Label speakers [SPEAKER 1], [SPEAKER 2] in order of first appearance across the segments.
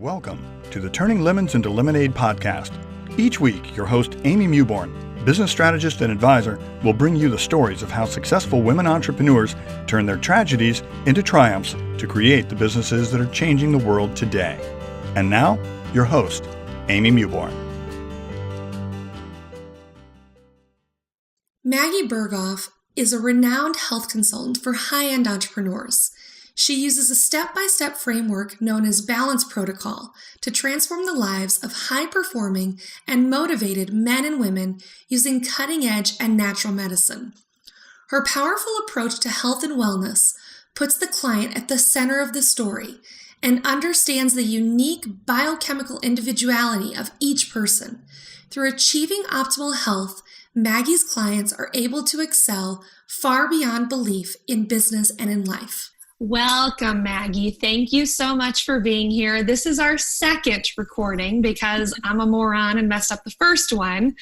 [SPEAKER 1] Welcome to the Turning Lemons into Lemonade podcast. Each week, your host, Amy Mewborn, business strategist and advisor, will bring you the stories of how successful women entrepreneurs turn their tragedies into triumphs to create the businesses that are changing the world today. And now, your host, Amy Mewborn.
[SPEAKER 2] Maggie Berghoff is a renowned health consultant for high-end entrepreneurs. She uses a step-by-step framework known as Balance Protocol to transform the lives of high-performing and motivated men and women using cutting-edge and natural medicine. Her powerful approach to health and wellness puts the client at the center of the story and understands the unique biochemical individuality of each person. Through achieving optimal health, Maggie's clients are able to excel far beyond belief in business and in life.
[SPEAKER 3] Welcome, Maggie. Thank you so much for being here. This is our second recording because I'm a moron and messed up the first one.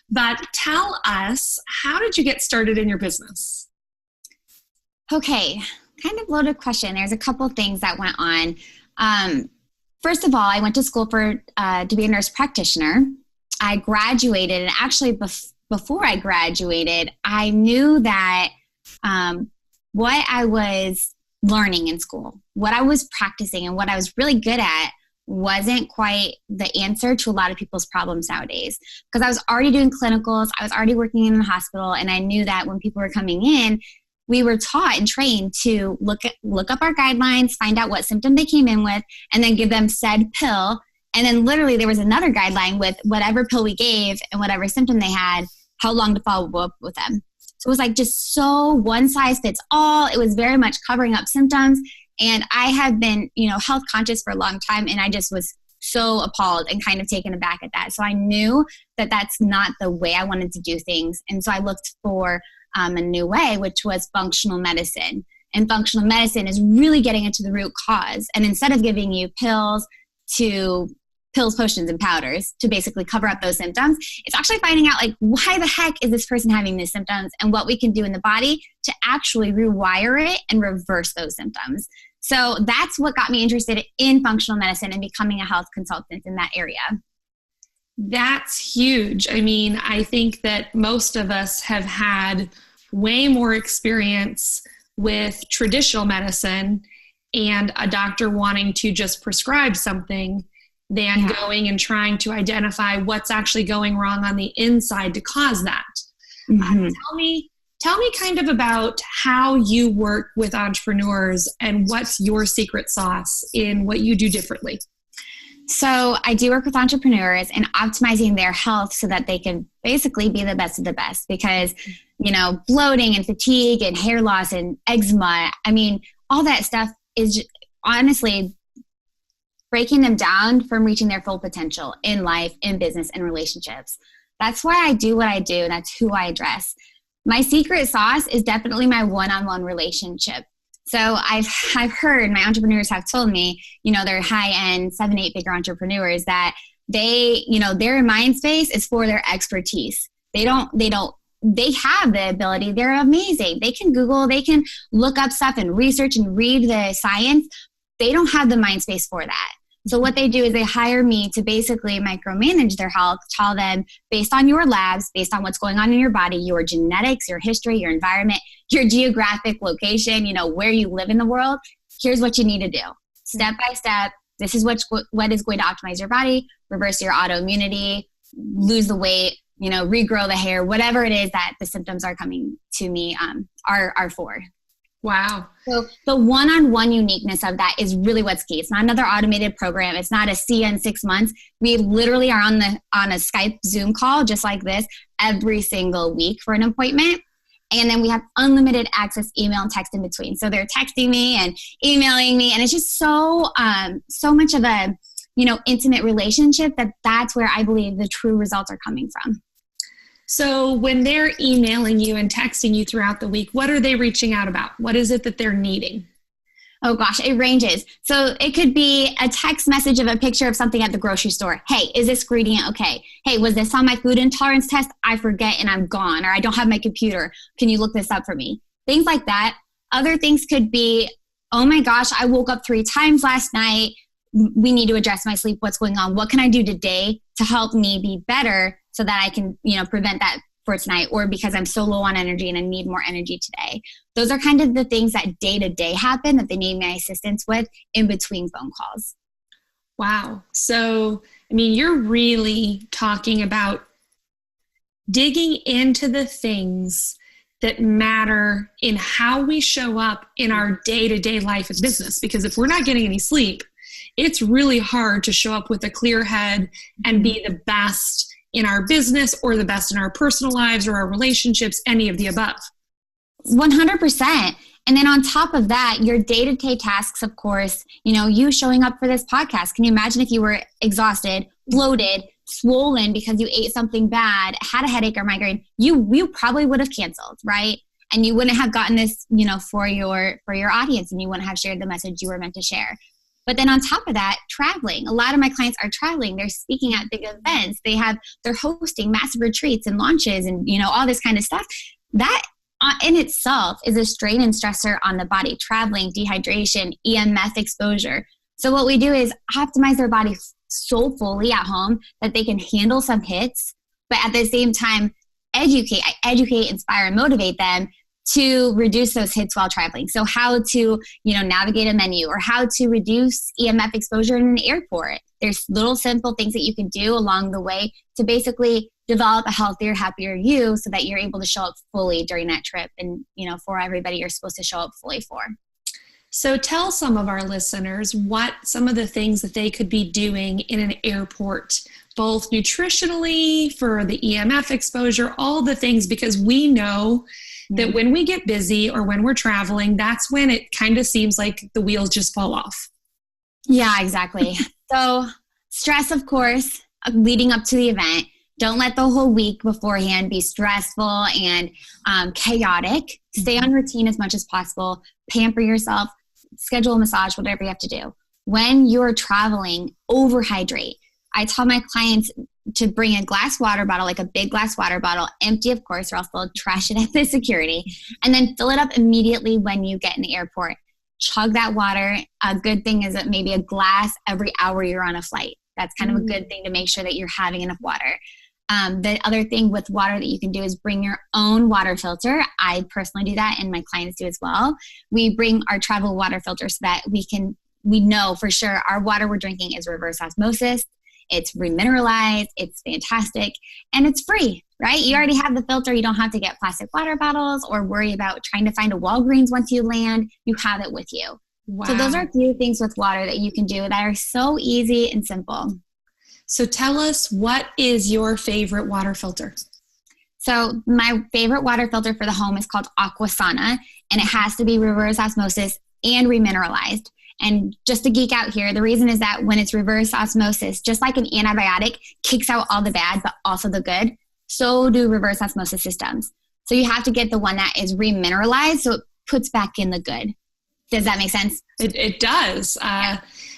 [SPEAKER 3] But tell us, how did you get started in your business?
[SPEAKER 4] Okay, kind of loaded question. There's a couple things that went on. First of all, I went to school to be a nurse practitioner. I graduated, and actually before I graduated, I knew that what I was learning in school, what I was practicing and what I was really good at wasn't quite the answer to a lot of people's problems nowadays. Because I was already doing clinicals, I was already working in a hospital, and I knew that when people were coming in, we were taught and trained to look up our guidelines, find out what symptom they came in with, and then give them said pill. And then literally there was another guideline with whatever pill we gave and whatever symptom they had, how long to follow up with them. So it was like just so one size fits all. It was very much covering up symptoms. And I have been, health conscious for a long time. And I just was so appalled and kind of taken aback at that. So I knew that that's not the way I wanted to do things. And so I looked for a new way, which was functional medicine. And functional medicine is really getting into the root cause. And instead of giving you pills, potions, and powders to basically cover up those symptoms, it's actually finding out why the heck is this person having these symptoms and what we can do in the body to actually rewire it and reverse those symptoms. So that's what got me interested in functional medicine and becoming a health consultant in that area.
[SPEAKER 3] That's huge. I mean, I think that most of us have had way more experience with traditional medicine and a doctor wanting to just prescribe something than going and trying to identify what's actually going wrong on the inside to cause that. Mm-hmm. Tell me kind of about how you work with entrepreneurs and what's your secret sauce in what you do differently.
[SPEAKER 4] So I do work with entrepreneurs and optimizing their health so that they can basically be the best of the best because, bloating and fatigue and hair loss and eczema, all that stuff is honestly breaking them down from reaching their full potential in life, in business, and relationships. That's why I do what I do. That's who I address. My secret sauce is definitely my one-on-one relationship. So I've heard, my entrepreneurs have told me, they're high-end 7-8 figure entrepreneurs that they, their mind space is for their expertise. They have the ability. They're amazing. They can Google, they can look up stuff and research and read the science. They don't have the mind space for that. So what they do is they hire me to basically micromanage their health, tell them based on your labs, based on what's going on in your body, your genetics, your history, your environment, your geographic location, where you live in the world, here's what you need to do. Step by step, this is what is going to optimize your body, reverse your autoimmunity, lose the weight, regrow the hair, whatever it is that the symptoms are coming to me are for.
[SPEAKER 3] Wow.
[SPEAKER 4] So the one-on-one uniqueness of that is really what's key. It's not another automated program. It's not a see in 6 months. We literally are on a Skype Zoom call just like this every single week for an appointment. And then we have unlimited access, email and text in between. So they're texting me and emailing me. And it's just so much of a, intimate relationship that's where I believe the true results are coming from.
[SPEAKER 3] So when they're emailing you and texting you throughout the week, what are they reaching out about? What is it that they're needing?
[SPEAKER 4] Oh gosh, it ranges. So it could be a text message of a picture of something at the grocery store. Hey, is this ingredient okay? Hey, was this on my food intolerance test? I forget and I'm gone, or I don't have my computer. Can you look this up for me? Things like that. Other things could be, oh my gosh, I woke up 3 times last night. we need to address my sleep. What's going on? What can I do today to help me be better so that I can, prevent that for tonight, or because I'm so low on energy and I need more energy today. Those are kind of the things that day to day happen that they need my assistance with in between phone calls.
[SPEAKER 3] Wow. So, you're really talking about digging into the things that matter in how we show up in our day-to-day life and business. Because if we're not getting any sleep, it's really hard to show up with a clear head and be the best in our business or the best in our personal lives or our relationships, any of the above.
[SPEAKER 4] 100%. And then on top of that, your day-to-day tasks, of course, you showing up for this podcast. Can you imagine if you were exhausted, bloated, swollen because you ate something bad, had a headache or migraine? You probably would have canceled, right? And you wouldn't have gotten this, for your audience, and you wouldn't have shared the message you were meant to share. But then on top of that, traveling. A lot of my clients are traveling. They're speaking at big events. They're hosting massive retreats and launches and, all this kind of stuff. That in itself is a strain and stressor on the body. Traveling, dehydration, EMF exposure. So what we do is optimize their body so fully at home that they can handle some hits, but at the same time, educate, inspire, and motivate them to reduce those hits while traveling. So how to, navigate a menu, or how to reduce EMF exposure in an airport. There's little simple things that you can do along the way to basically develop a healthier, happier you so that you're able to show up fully during that trip and, for everybody you're supposed to show up fully for.
[SPEAKER 3] So tell some of our listeners what some of the things that they could be doing in an airport, both nutritionally, for the EMF exposure, all the things, because we know that when we get busy or when we're traveling, that's when it kind of seems like the wheels just fall off.
[SPEAKER 4] Yeah, exactly. So stress, of course, leading up to the event. Don't let the whole week beforehand be stressful and chaotic. Stay on routine as much as possible. Pamper yourself. Schedule a massage, whatever you have to do. When you're traveling, overhydrate. I tell my clients to bring a glass water bottle, like a big glass water bottle, empty, of course, or else they'll trash it at the security, and then fill it up immediately when you get in the airport. Chug that water. A good thing is that maybe a glass every hour you're on a flight. That's kind of a good thing to make sure that you're having enough water. The other thing with water that you can do is bring your own water filter. I personally do that, and my clients do as well. We bring our travel water filter so that we know for sure our water we're drinking is reverse osmosis. It's remineralized, it's fantastic, and it's free, right? You already have the filter. You don't have to get plastic water bottles or worry about trying to find a Walgreens once you land. You have it with you. Wow. So those are a few things with water that you can do that are so easy and simple.
[SPEAKER 3] So tell us, what is your favorite water filter?
[SPEAKER 4] So my favorite water filter for the home is called Aquasana, and it has to be reverse osmosis and remineralized. And just to geek out here, the reason is that when it's reverse osmosis, just like an antibiotic kicks out all the bad, but also the good, so do reverse osmosis systems. So you have to get the one that is remineralized, so it puts back in the good. Does that make sense?
[SPEAKER 3] It does.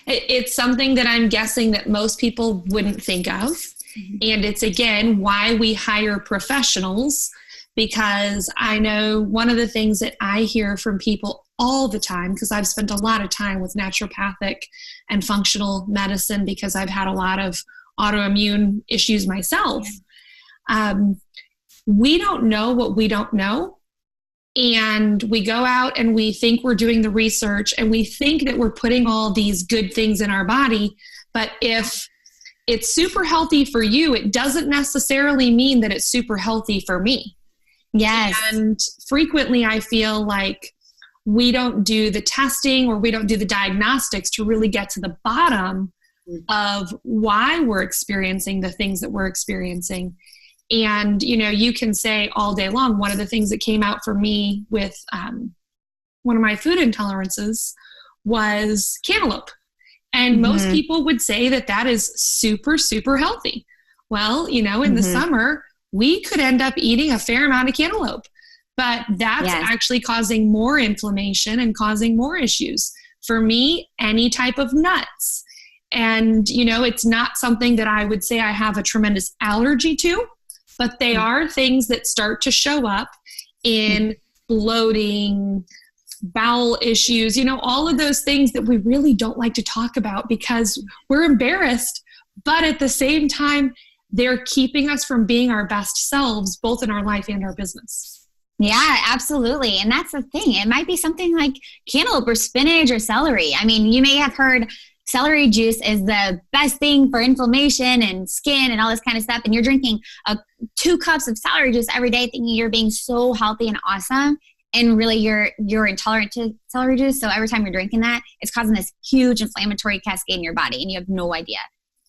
[SPEAKER 3] It's something that I'm guessing that most people wouldn't think of. Mm-hmm. And it's, again, why we hire professionals, because I know one of the things that I hear from people all the time, because I've spent a lot of time with naturopathic and functional medicine because I've had a lot of autoimmune issues myself. We don't know what we don't know. And we go out and we think we're doing the research and we think that we're putting all these good things in our body. But if it's super healthy for you, it doesn't necessarily mean that it's super healthy for me.
[SPEAKER 4] Yes.
[SPEAKER 3] And frequently I feel like we don't do the testing or we don't do the diagnostics to really get to the bottom of why we're experiencing the things that we're experiencing. And, you can say all day long, one of the things that came out for me with one of my food intolerances was cantaloupe. And most people would say that that is super, super healthy. Well, in the summer, we could end up eating a fair amount of cantaloupe, but that's actually causing more inflammation and causing more issues. For me, any type of nuts. And, it's not something that I would say I have a tremendous allergy to, but they are things that start to show up in bloating, bowel issues, all of those things that we really don't like to talk about because we're embarrassed. But at the same time, they're keeping us from being our best selves, both in our life and our business.
[SPEAKER 4] Yeah, absolutely. And that's the thing. It might be something like cantaloupe or spinach or celery. I mean, you may have heard celery juice is the best thing for inflammation and skin and all this kind of stuff. And you're drinking 2 cups of celery juice every day thinking you're being so healthy and awesome. And really you're intolerant to celery juice. So every time you're drinking that, it's causing this huge inflammatory cascade in your body and you have no idea.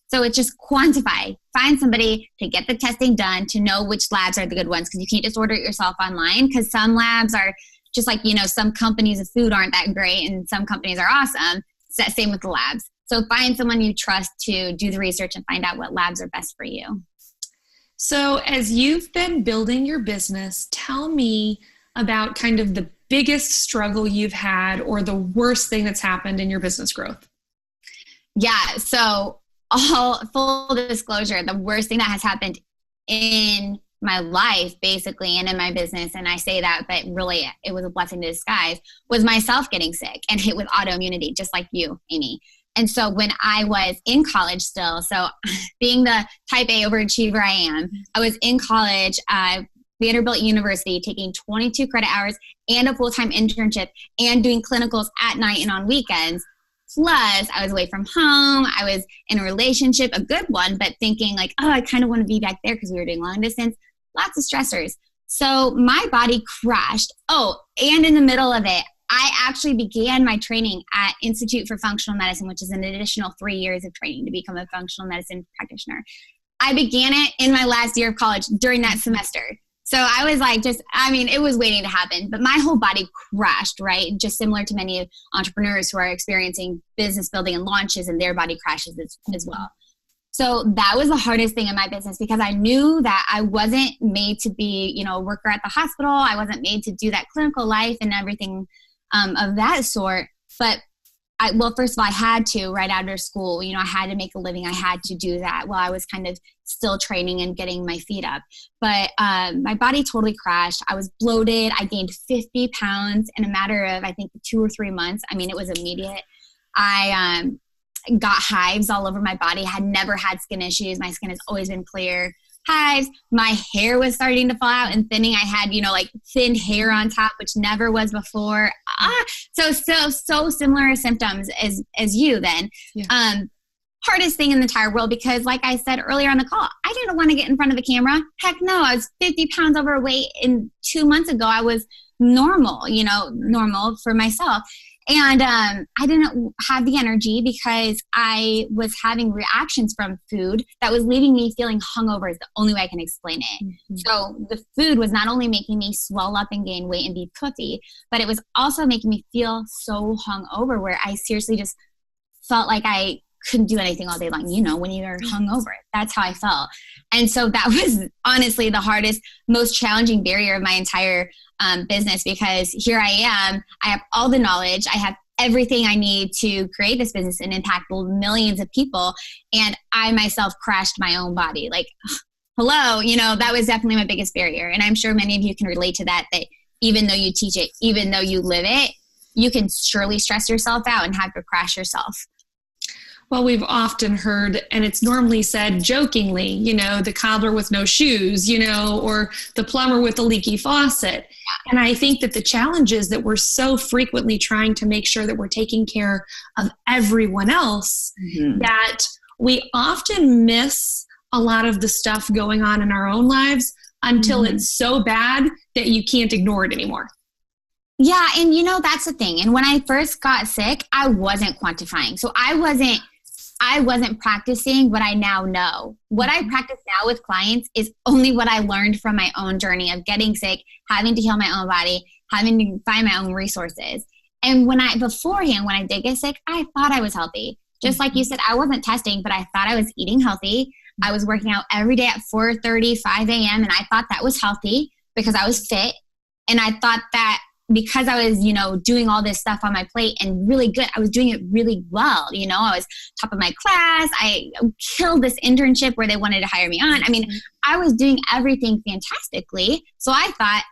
[SPEAKER 4] So it's just quantify, find somebody to get the testing done to know which labs are the good ones. Because you can't just order it yourself online because some labs are just like, some companies of food aren't that great and some companies are awesome. Same with the labs. So find someone you trust to do the research and find out what labs are best for you.
[SPEAKER 3] So as you've been building your business, tell me about kind of the biggest struggle you've had or the worst thing that's happened in your business growth.
[SPEAKER 4] Yeah. So all full disclosure, the worst thing that has happened in my life basically and in my business, and I say that, but really it was a blessing in disguise, was myself getting sick and hit with autoimmunity, just like you, Amy. And so when I was in college still, so being the type A overachiever I am, I was in college, Vanderbilt University, taking 22 credit hours and a full-time internship and doing clinicals at night and on weekends. Plus, I was away from home. I was in a relationship, a good one, but thinking like, I kind of want to be back there because we were doing long distance. Lots of stressors. So my body crashed. Oh, and in the middle of it, I actually began my training at Institute for Functional Medicine, which is an additional 3 years of training to become a functional medicine practitioner. I began it in my last year of college during that semester. So I was like, it was waiting to happen, but my whole body crashed, right? Just similar to many entrepreneurs who are experiencing business building and launches and their body crashes as well. So that was the hardest thing in my business because I knew that I wasn't made to be, a worker at the hospital. I wasn't made to do that clinical life and everything of that sort. But first of all, I had to right after school, I had to make a living. I had to do that while I was kind of still training and getting my feet up. But my body totally crashed. I was bloated. I gained 50 pounds in a matter of, I think, 2 or 3 months. It was immediate. I got hives all over my body. Had never had skin issues. My skin has always been clear. Hives. My hair was starting to fall out and thinning. I had, thin hair on top, which never was before. So similar symptoms as you then. Yeah. Hardest thing in the entire world because like I said earlier on the call, I didn't want to get in front of the camera. Heck no, I was 50 pounds overweight and 2 months ago I was normal for myself. And I didn't have the energy because I was having reactions from food that was leaving me feeling hungover is the only way I can explain it. Mm-hmm. So the food was not only making me swell up and gain weight and be puffy, but it was also making me feel so hungover where I seriously just felt like I couldn't do anything all day long. When you're hungover, that's how I felt. And so that was honestly the hardest, most challenging barrier of my entire business because here I am, I have all the knowledge, I have everything I need to create this business and impact millions of people. And I myself crashed my own body. Like, hello, that was definitely my biggest barrier. And I'm sure many of you can relate to that even though you teach it, even though you live it, you can surely stress yourself out and have to crash yourself.
[SPEAKER 3] Well, we've often heard, and it's normally said jokingly, the cobbler with no shoes, or the plumber with a leaky faucet. And I think that the challenge is that we're so frequently trying to make sure that we're taking care of everyone else that we often miss a lot of the stuff going on in our own lives until it's so bad that you can't ignore it anymore.
[SPEAKER 4] Yeah. And that's the thing. And when I first got sick, I wasn't quantifying. So I wasn't practicing what I now know. What I practice now with clients is only what I learned from my own journey of getting sick, having to heal my own body, having to find my own resources. And beforehand, when I did get sick, I thought I was healthy. Just like you said, I wasn't testing, but I thought I was eating healthy. I was working out every day at 4:30, 5 a.m. And I thought that was healthy because I was fit. And I thought that because I was, doing all this stuff on my plate and really good, I was doing it really well. I was top of my class. I killed this internship where they wanted to hire me on. I was doing everything fantastically. So I thought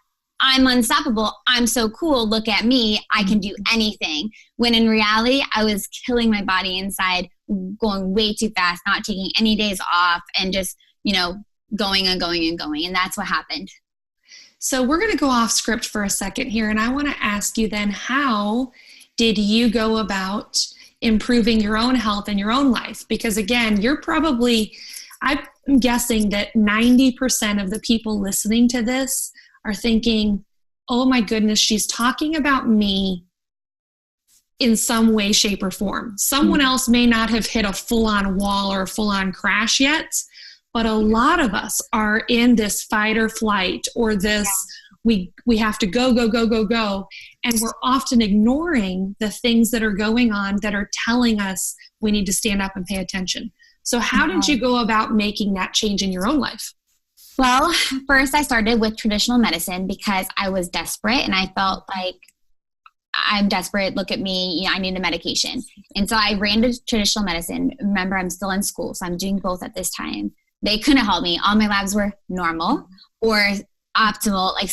[SPEAKER 4] I'm unstoppable. I'm so cool. Look at me. I can do anything. When in reality, I was killing my body inside, going way too fast, not taking any days off, and just, going and going and going. And that's what happened.
[SPEAKER 3] So we're going to go off script for a second here. And I want to ask you then, how did you go about improving your own health and your own life? Because again, I'm guessing that 90% of the people listening to this are thinking, oh my goodness, she's talking about me in some way, shape, or form. Someone else may not have hit a full-on wall or a full-on crash yet, but a lot of us are in this fight or flight, or this, we have to go, go, go, go, go. And we're often ignoring the things that are going on that are telling us we need to stand up and pay attention. So how did you go about making that change in your own life?
[SPEAKER 4] Well, first I started with traditional medicine because I was desperate and I felt like, I'm desperate. Look at me. I need a medication. And so I ran to traditional medicine. Remember, I'm still in school, so I'm doing both at this time. They couldn't help me. All my labs were normal or optimal, like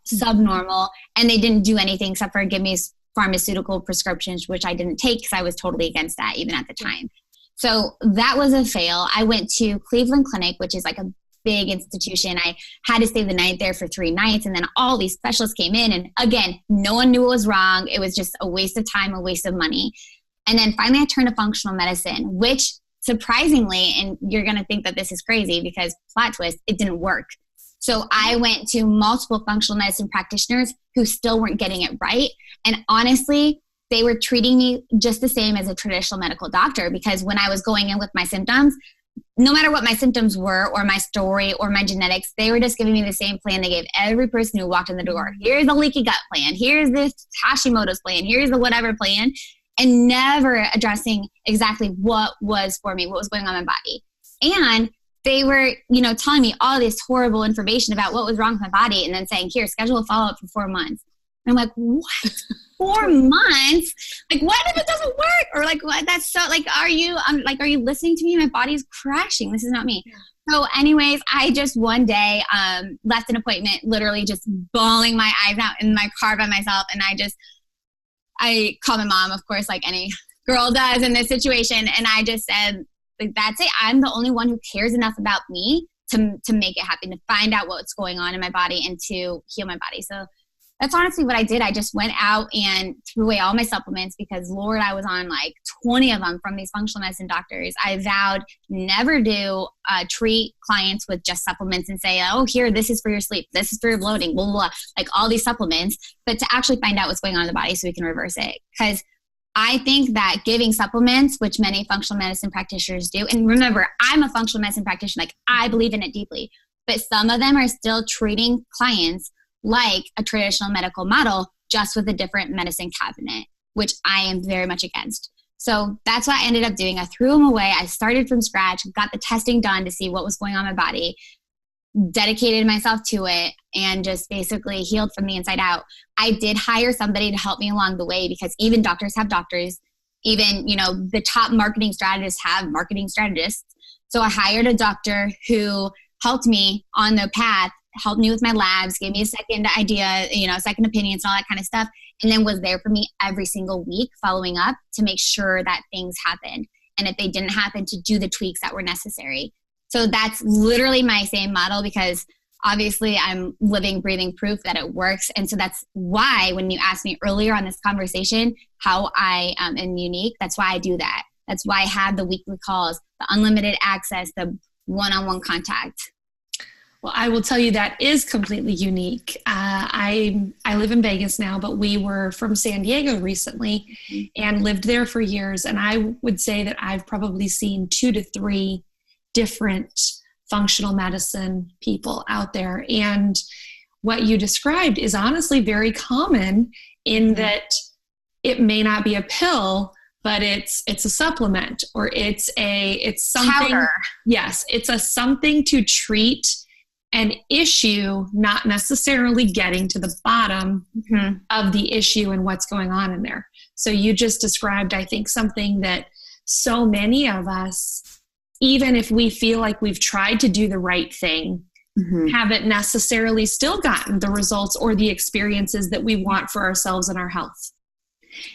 [SPEAKER 4] subnormal. And they didn't do anything except for give me pharmaceutical prescriptions, which I didn't take because I was totally against that even at the time. So that was a fail. I went to Cleveland Clinic, which is like a big institution. I had to stay the night there for 3 nights. And then all these specialists came in. And again, no one knew what was wrong. It was just a waste of time, a waste of money. And then finally I turned to functional medicine, which surprisingly, and you're going to think that this is crazy because plot twist, it didn't work. So I went to multiple functional medicine practitioners who still weren't getting it right. And honestly, they were treating me just the same as a traditional medical doctor, because when I was going in with my symptoms, no matter what my symptoms were or my story or my genetics, they were just giving me the same plan they gave every person who walked in the door. Here's the leaky gut plan. Here's this Hashimoto's plan. Here's the whatever plan. And never addressing exactly what was for me, what was going on in my body. And they were, telling me all this horrible information about what was wrong with my body and then saying, here, schedule a follow-up for 4 months. And I'm like, what? 4 months? Like, what if it doesn't work? Or like, what? That's so, like, are you listening to me? My body's crashing. This is not me. So anyways, I just one day left an appointment, literally just bawling my eyes out in my car by myself. And I called my mom, of course, like any girl does in this situation. And I just said, like, that's it. I'm the only one who cares enough about me to make it happen, to find out what's going on in my body and to heal my body. So that's honestly what I did. I just went out and threw away all my supplements because, Lord, I was on like 20 of them from these functional medicine doctors. I vowed never to treat clients with just supplements and say, oh, here, this is for your sleep. This is for your bloating, blah, blah, blah, like all these supplements, but to actually find out what's going on in the body so we can reverse it. Because I think that giving supplements, which many functional medicine practitioners do, and remember, I'm a functional medicine practitioner, like I believe in it deeply, but some of them are still treating clients like a traditional medical model, just with a different medicine cabinet, which I am very much against. So that's what I ended up doing. I threw them away. I started from scratch, got the testing done to see what was going on in my body, dedicated myself to it, and just basically healed from the inside out. I did hire somebody to help me along the way because even doctors have doctors. Even, the top marketing strategists have marketing strategists. So I hired a doctor who helped me on the path, helped me with my labs, gave me a second idea, second opinions and all that kind of stuff. And then was there for me every single week following up to make sure that things happened. And if they didn't happen, to do the tweaks that were necessary. So that's literally my same model because obviously I'm living, breathing proof that it works. And so that's why when you asked me earlier on this conversation how I am unique, that's why I do that. That's why I have the weekly calls, the unlimited access, the one-on-one contact.
[SPEAKER 3] Well, I will tell you that is completely unique. I live in Vegas now, but we were from San Diego recently and lived there for years. And I would say that I've probably seen 2 to 3 different functional medicine people out there. And what you described is honestly very common in that it may not be a pill, but it's a supplement or it's something.
[SPEAKER 4] Powder.
[SPEAKER 3] Yes, it's a something to treat an issue, not necessarily getting to the bottom of the issue and what's going on in there. So you just described, I think, something that so many of us, even if we feel like we've tried to do the right thing, haven't necessarily still gotten the results or the experiences that we want for ourselves and our health.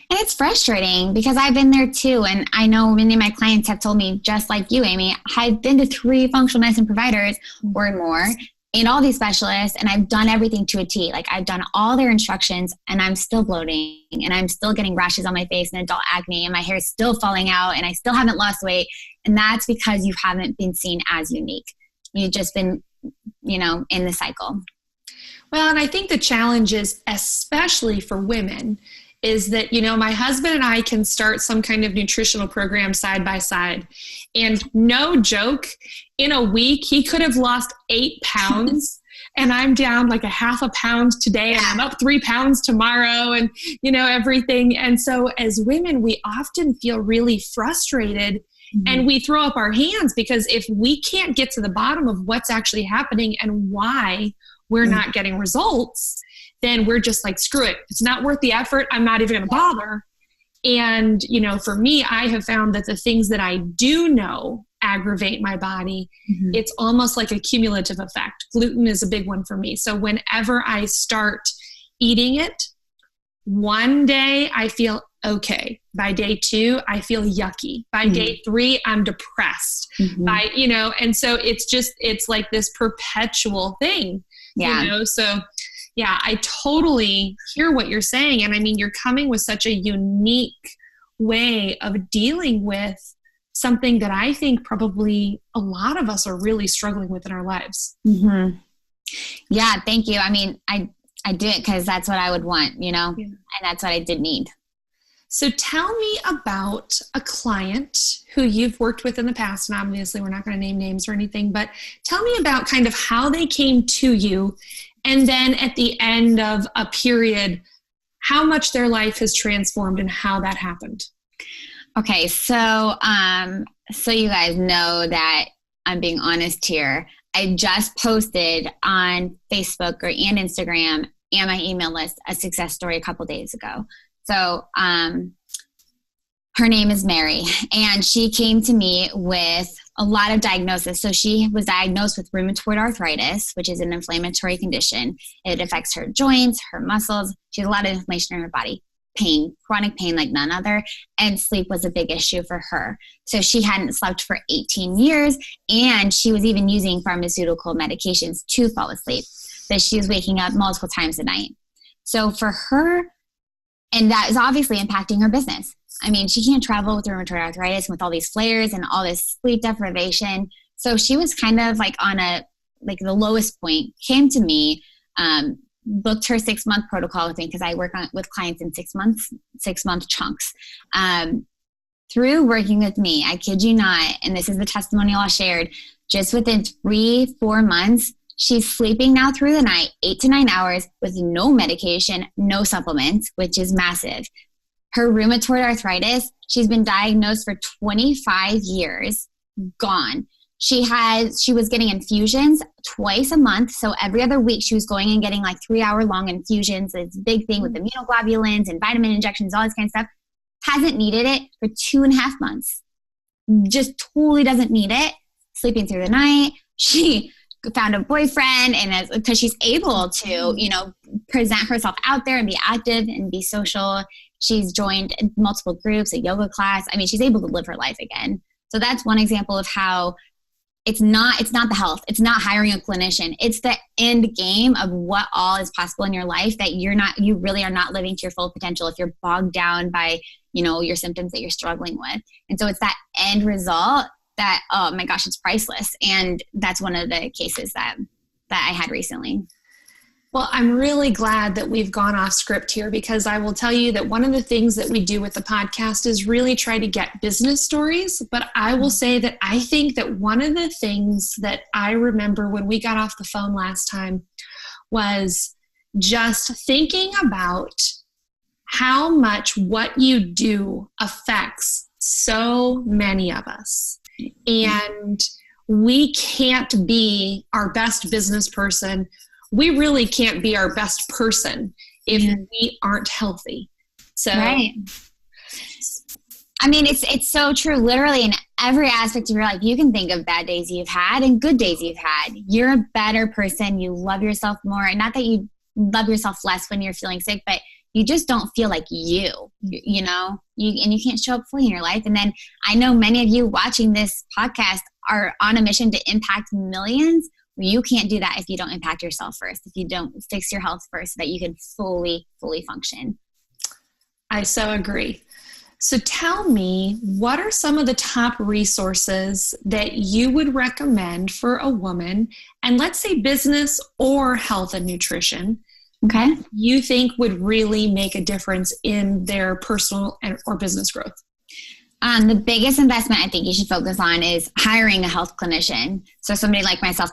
[SPEAKER 4] And it's frustrating because I've been there too. And I know many of my clients have told me, just like you, Amy, I've been to 3 functional medicine providers or more and all these specialists, and I've done everything to a T. Like I've done all their instructions and I'm still bloating and I'm still getting rashes on my face and adult acne and my hair is still falling out and I still haven't lost weight. And that's because you haven't been seen as unique. You've just been, in the cycle.
[SPEAKER 3] Well, and I think the challenge is, especially for women, is that, my husband and I can start some kind of nutritional program side by side. And no joke, in a week, he could have lost 8 pounds and I'm down like a half a pound today and I'm up 3 pounds tomorrow and, everything. And so as women, we often feel really frustrated and we throw up our hands because if we can't get to the bottom of what's actually happening and why we're not getting results, then we're just like, screw it. It's not worth the effort. I'm not even going to bother. And, for me, I have found that the things that I do know aggravate my body, it's almost like a cumulative effect. Gluten is a big one for me. So whenever I start eating it, one day I feel okay. By day 2, I feel yucky. By day 3, I'm depressed. And so it's like this perpetual thing, so yeah, I totally hear what you're saying. And I mean, you're coming with such a unique way of dealing with something that I think probably a lot of us are really struggling with in our lives.
[SPEAKER 4] Yeah, thank you. I mean, I do it because that's what I would want, and that's what I did need.
[SPEAKER 3] So tell me about a client who you've worked with in the past, and obviously we're not going to name names or anything, but tell me about kind of how they came to you. And then at the end of a period, how much their life has transformed and how that happened.
[SPEAKER 4] Okay. So you guys know that I'm being honest here. I just posted on Facebook and Instagram and my email list a success story a couple days ago. So, her name is Mary, and she came to me with a lot of diagnosis. So she was diagnosed with rheumatoid arthritis, which is an inflammatory condition. It affects her joints, her muscles. She has a lot of inflammation in her body, pain, chronic pain like none other, and sleep was a big issue for her. So she hadn't slept for 18 years, and she was even using pharmaceutical medications to fall asleep. So she was waking up multiple times a night. So for her, and that is obviously impacting her business. I mean, she can't travel with rheumatoid arthritis and with all these flares and all this sleep deprivation. So she was kind of like on the lowest point, came to me, booked her 6-month protocol with me because I work with clients in 6-month chunks. Through working with me, I kid you not, and this is the testimonial I shared, just within 3-4 months, she's sleeping now through the night, 8 to 9 hours with no medication, no supplements, which is massive. Her rheumatoid arthritis, she's been diagnosed for 25 years, gone. She was getting infusions twice a month. So every other week she was going and getting like 3-hour-long infusions. It's a big thing with immunoglobulins and vitamin injections, all this kind of stuff. Hasn't needed it for 2.5 months. Just totally doesn't need it. Sleeping through the night. She found a boyfriend, and because she's able to, present herself out there and be active and be social. She's joined multiple groups, a yoga class. I mean, she's able to live her life again. So that's one example of how it's not the health. It's not hiring a clinician. It's the end game of what all is possible in your life that you really are not living to your full potential if you're bogged down by, your symptoms that you're struggling with. And so it's that end result that, oh my gosh, it's priceless. And that's one of the cases that I had recently.
[SPEAKER 3] Well, I'm really glad that we've gone off script here, because I will tell you that one of the things that we do with the podcast is really try to get business stories. But I will say that I think that one of the things that I remember when we got off the phone last time was just thinking about how much what you do affects so many of us. And we can't be our best business person. We really can't be our best person if we aren't healthy. So,
[SPEAKER 4] right. I mean, it's so true. Literally in every aspect of your life, you can think of bad days you've had and good days you've had. You're a better person. You love yourself more. And not that you love yourself less when you're feeling sick, but you just don't feel like you know, and you can't show up fully in your life. And then I know many of you watching this podcast are on a mission to impact millions. You can't do that if you don't impact yourself first, if you don't fix your health first so that you can fully function.
[SPEAKER 3] I so agree. So tell me, what are some of the top resources that you would recommend for a woman, and let's say business or health and nutrition,
[SPEAKER 4] okay,
[SPEAKER 3] you think would really make a difference in their personal or business growth?
[SPEAKER 4] The biggest investment I think you should focus on is hiring a health clinician. So somebody like myself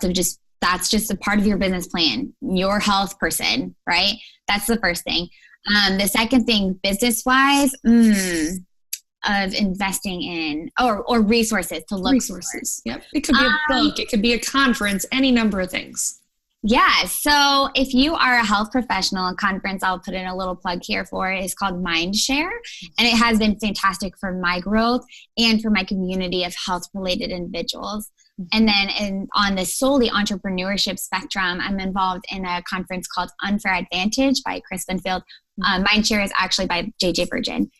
[SPEAKER 4] that's just a part of your business plan, your health person, right? That's the first thing. The second thing, business-wise, of investing in or resources to look
[SPEAKER 3] resources. Yep. It could be a book. It could be a conference, any number of things.
[SPEAKER 4] Yeah. So if you are a health professional, a conference I'll put in a little plug here for is called Mindshare. And it has been fantastic for my growth and for my community of health-related individuals. And then on the solely entrepreneurship spectrum, I'm involved in a conference called Unfair Advantage by Chris Winfield. Mindshare is actually by JJ Virgin.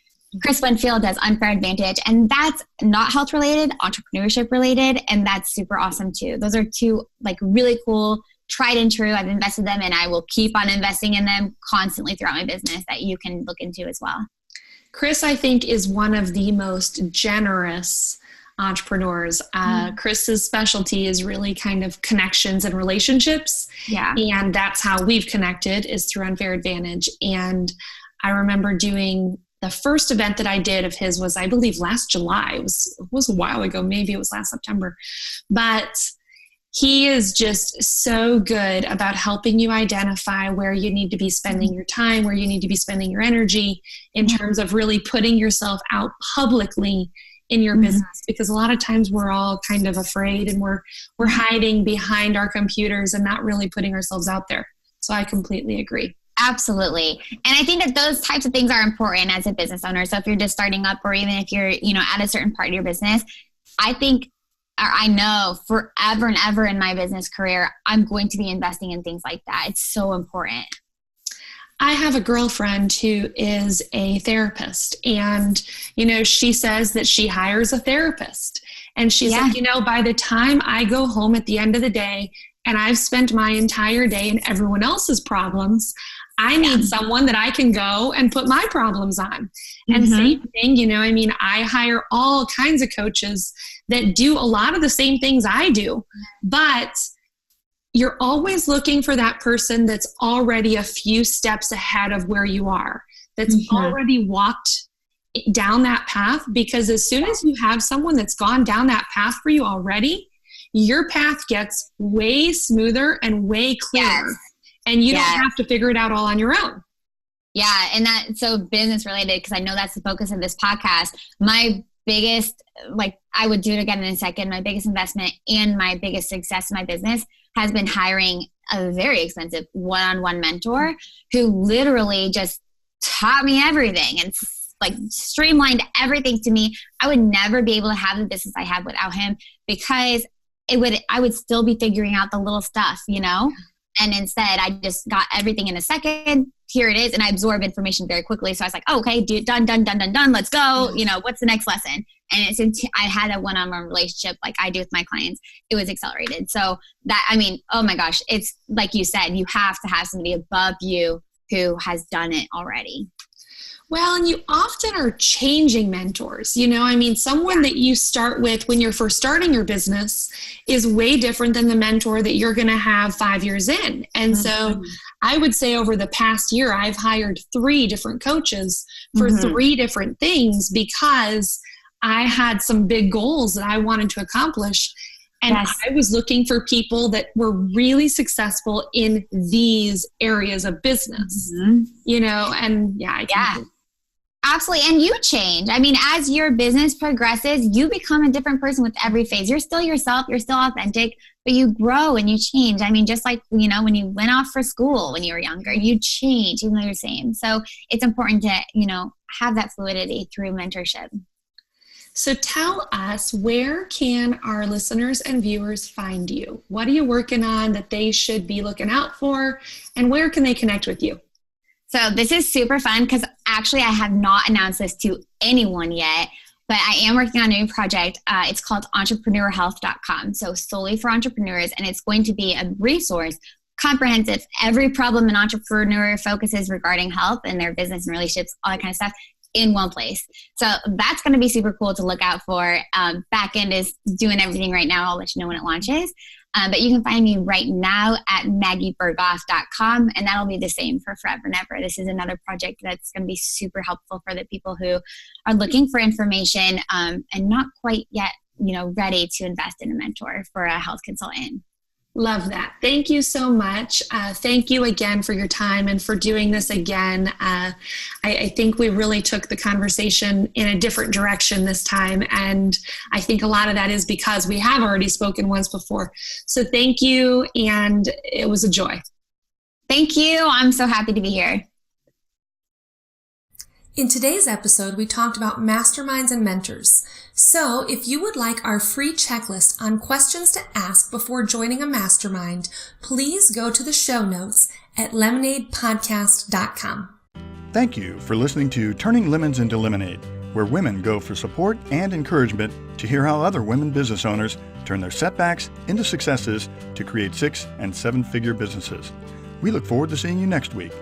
[SPEAKER 4] Chris Winfield does Unfair Advantage, and that's not health related, entrepreneurship related, and that's super awesome too. Those are two like really cool, tried and true. I've invested them and I will keep on investing in them constantly throughout my business that you can look into as well.
[SPEAKER 3] Chris, I think, is one of the most generous entrepreneurs. Chris's specialty is really kind of connections and relationships.
[SPEAKER 4] Yeah.
[SPEAKER 3] And that's how we've connected, is through Unfair Advantage. And I remember doing the first event that I did of his was, I believe, last July. It was a while ago. Maybe it was last September. But he is just so good about helping you identify where you need to be spending your time, where you need to be spending your energy in terms of really putting yourself out publicly in your business, because a lot of times we're all kind of afraid and we're hiding behind our computers and not really putting ourselves out there. So I completely agree.
[SPEAKER 4] Absolutely. And I think that those types of things are important as a business owner. So if you're just starting up, or even if you're, at a certain part of your business, I know forever and ever in my business career, I'm going to be investing in things like that. It's so important.
[SPEAKER 3] I have a girlfriend who is a therapist, and, she says that she hires a therapist, and she's like, by the time I go home at the end of the day and I've spent my entire day in everyone else's problems, I need someone that I can go and put my problems on. And same thing, I hire all kinds of coaches that do a lot of the same things I do, but you're always looking for that person that's already a few steps ahead of where you are, that's already walked down that path, because as soon as you have someone that's gone down that path for you already, your path gets way smoother and way clearer. Yes. And you don't have to figure it out all on your own.
[SPEAKER 4] Yeah. And that's so business related, because I know that's the focus of this podcast. My biggest, I would do it again in a second, my biggest investment and my biggest success in my business has been hiring a very expensive one-on-one mentor who literally just taught me everything and streamlined everything to me. I would never be able to have the business I have without him, because I would still be figuring out the little stuff, And instead, I just got everything in a second. Here it is. And I absorb information very quickly. So I was like, okay, done. Let's go. What's the next lesson? And I had a one-on-one relationship like I do with my clients. It was accelerated. So oh my gosh, it's like you said, you have to have somebody above you who has done it already.
[SPEAKER 3] Well, and you often are changing mentors. Someone that you start with when you're first starting your business is way different than the mentor that you're going to have 5 years in. And so I would say over the past year, I've hired 3 different coaches for 3 different things, because I had some big goals that I wanted to accomplish. And I was looking for people that were really successful in these areas of business,
[SPEAKER 4] Absolutely. And you change. As your business progresses, you become a different person with every phase. You're still yourself. You're still authentic, but you grow and you change. Just like, when you went off for school when you were younger, you change even though you're the same. So it's important to, have that fluidity through mentorship.
[SPEAKER 3] So tell us, where can our listeners and viewers find you? What are you working on that they should be looking out for? And where can they connect with you?
[SPEAKER 4] So this is super fun because actually I have not announced this to anyone yet, but I am working on a new project. It's called entrepreneurhealth.com. So solely for entrepreneurs, and it's going to be a resource, comprehensive, every problem an entrepreneur focuses regarding health and their business and relationships, all that kind of stuff in one place. So that's going to be super cool to look out for. Backend is doing everything right now. I'll let you know when it launches. But you can find me right now at maggieberghoff.com, and that'll be the same for forever and ever. This is another project that's going to be super helpful for the people who are looking for information and not quite yet, ready to invest in a mentor for a health consultant.
[SPEAKER 3] Love that. Thank you so much. Thank you again for your time and for doing this again. I think we really took the conversation in a different direction this time. And I think a lot of that is because we have already spoken once before. So thank you. And it was a joy.
[SPEAKER 4] Thank you. I'm so happy to be here.
[SPEAKER 2] In today's episode, we talked about masterminds and mentors. So if you would like our free checklist on questions to ask before joining a mastermind, please go to the show notes at lemonadepodcast.com.
[SPEAKER 1] Thank you for listening to Turning Lemons into Lemonade, where women go for support and encouragement to hear how other women business owners turn their setbacks into successes to create 6- and 7-figure businesses. We look forward to seeing you next week.